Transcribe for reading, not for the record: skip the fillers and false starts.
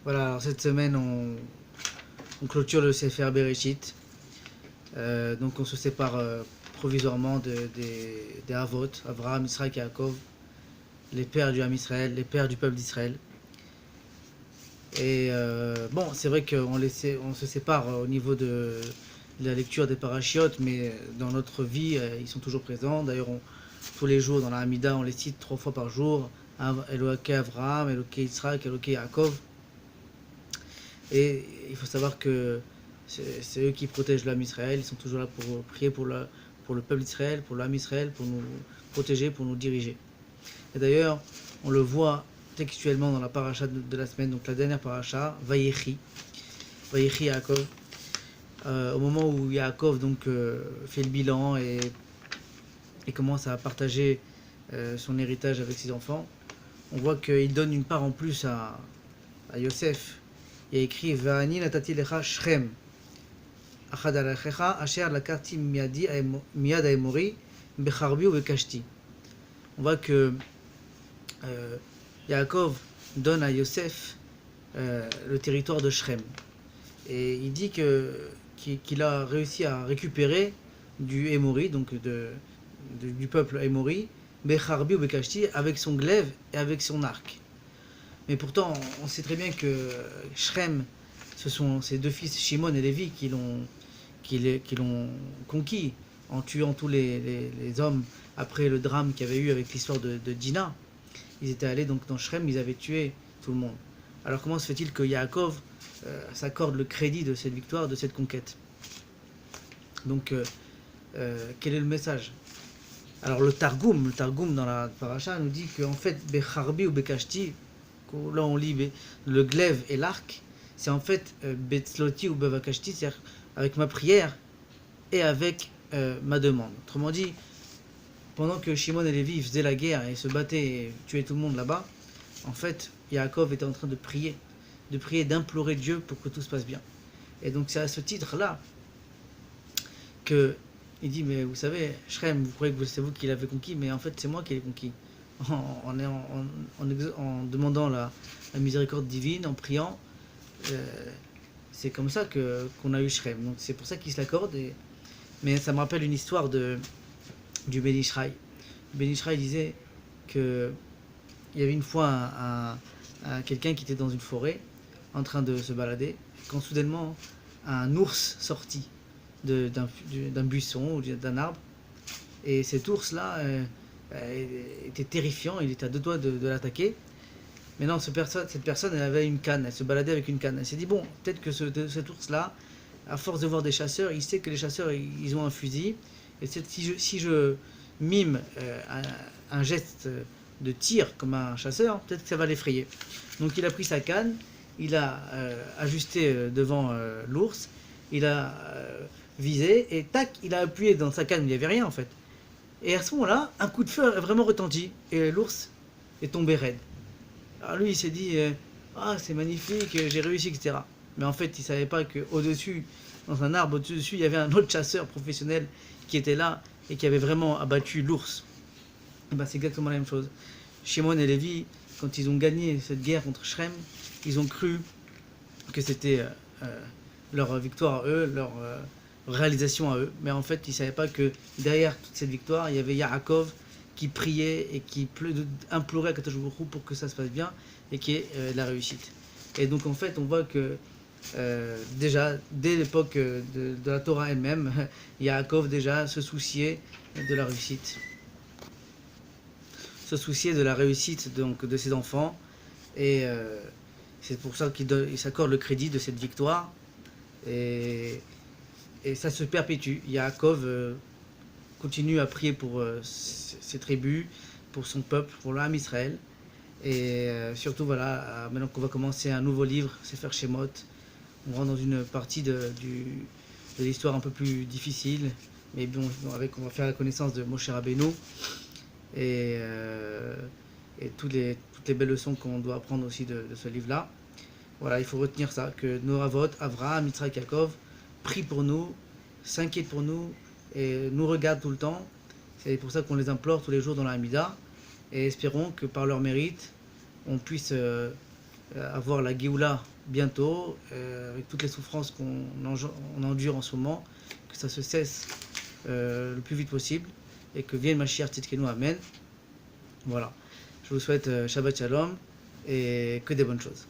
Voilà, alors cette semaine, on clôture le Sefer Bereshit. Donc on se sépare provisoirement des Avot, Avraham, Israël et Yaakov, les pères du Ham Israël, les pères du peuple d'Israël. Et bon, c'est vrai qu'on se sépare au niveau de la lecture des parachiotes, mais dans notre vie, ils sont toujours présents. D'ailleurs, tous les jours dans la Hamida, on les cite 3 fois par jour. Eloké Avraham, Eloké Israël, Eloké Yaakov. Et il faut savoir que c'est eux qui protègent l'âme Israël. Ils sont toujours là pour prier pour le peuple d'Israël, pour l'âme Israël, pour nous protéger, pour nous diriger. Et d'ailleurs, on le voit textuellement dans la paracha de la semaine, donc la dernière paracha, Vayechi Yaakov. Au moment où Yaakov fait le bilan et commence à partager son héritage avec ses enfants, on voit qu'il donne une part en plus à Yosef. Il a écrit Va'ani natati lecha Shrem achad alechecha asher lakarti miyad haemori becharbi ou bekashti. On voit que Yaakov donne à Yosef le territoire de Shrem. Et il dit qu'il a réussi à récupérer du Hémori, donc du peuple Hémori, becharbi ou bekashti, avec son glaive et avec son arc. Mais pourtant, on sait très bien que Shrem, ce sont ses deux fils, Shimon et Lévi, qui l'ont conquis en tuant tous les hommes après le drame qu'il y avait eu avec l'histoire de Dina. Ils étaient allés donc dans Shrem, ils avaient tué tout le monde. Alors comment se fait-il que Yaakov s'accorde le crédit de cette victoire, de cette conquête? Donc, quel est le message? Alors le Targum dans la paracha nous dit qu'en fait, Becharbi ou Bekashti, là on lit le glaive et l'arc, c'est en fait Betzloti ou Bevakashti, c'est-à-dire avec ma prière et avec ma demande. Autrement dit, pendant que Shimon et Lévi faisaient la guerre et se battaient et tuaient tout le monde là-bas, en fait, Yaakov était en train de prier, d'implorer Dieu pour que tout se passe bien. Et donc c'est à ce titre-là que il dit, mais vous savez, Shrem, vous croyez que c'est vous qui l'avez conquis, mais en fait c'est moi qui l'ai conquis. En demandant la miséricorde divine, en priant, c'est comme ça qu'on a eu Shrem. Donc c'est pour ça qu'il se l'accorde. Mais ça me rappelle une histoire du Ben Ishraï. Ben Ishraï disait qu'il y avait une fois quelqu'un qui était dans une forêt en train de se balader, quand soudainement un ours sortit d'un buisson ou d'un arbre, et cet ours là était terrifiant, il était à 2 doigts de l'attaquer. Mais non, cette personne elle avait une canne, elle se baladait avec une canne. Elle s'est dit, bon, peut-être que cet ours là, à force de voir des chasseurs, il sait que les chasseurs ils ont un fusil, et si je mime un geste de tir comme un chasseur, peut-être que ça va l'effrayer. Donc il a pris sa canne, il a ajusté devant l'ours, il a visé, et tac, il a appuyé dans sa canne, il n'y avait rien en fait. Et à ce moment-là, un coup de feu a vraiment retenti, et l'ours est tombé raide. Alors lui, il s'est dit, c'est magnifique, j'ai réussi, etc. Mais en fait, il ne savait pas qu'au-dessus, dans un arbre au-dessus, il y avait un autre chasseur professionnel qui était là, et qui avait vraiment abattu l'ours. Et ben, c'est exactement la même chose. Shimon et Lévi, quand ils ont gagné cette guerre contre Shrem, ils ont cru que c'était leur victoire à eux, leur réalisation à eux. Mais en fait, ils ne savaient pas que derrière toute cette victoire, il y avait Yaakov qui priait et qui implorait à Kadosh Baruch Hu pour que ça se passe bien et qu'il y ait la réussite. Et donc en fait, on voit que déjà, dès l'époque de la Torah elle-même, Yaakov déjà se souciait de la réussite. Se soucier de la réussite donc, de ses enfants, et c'est pour ça qu'il s'accorde le crédit de cette victoire, et ça se perpétue. Yaakov continue à prier pour ses tribus, pour son peuple, pour l'âme Israël, et surtout voilà, maintenant qu'on va commencer un nouveau livre, Sefer Shemot, on rentre dans une partie de l'histoire un peu plus difficile, mais bon, on va faire la connaissance de Moshe Rabbeinu, et toutes les belles leçons qu'on doit apprendre aussi de ce livre-là. Voilà, il faut retenir ça, que nos avot, Avraham, Yitzhak, Yaakov, prient pour nous, s'inquiètent pour nous, et nous regardent tout le temps. C'est pour ça qu'on les implore tous les jours dans la Hamida, et espérons que par leur mérite, on puisse avoir la Géoula bientôt, avec toutes les souffrances on endure en ce moment, que ça se cesse le plus vite possible et que vienne Mashiach Tzidkenu, Amen. Voilà. Je vous souhaite Shabbat Shalom et que des bonnes choses.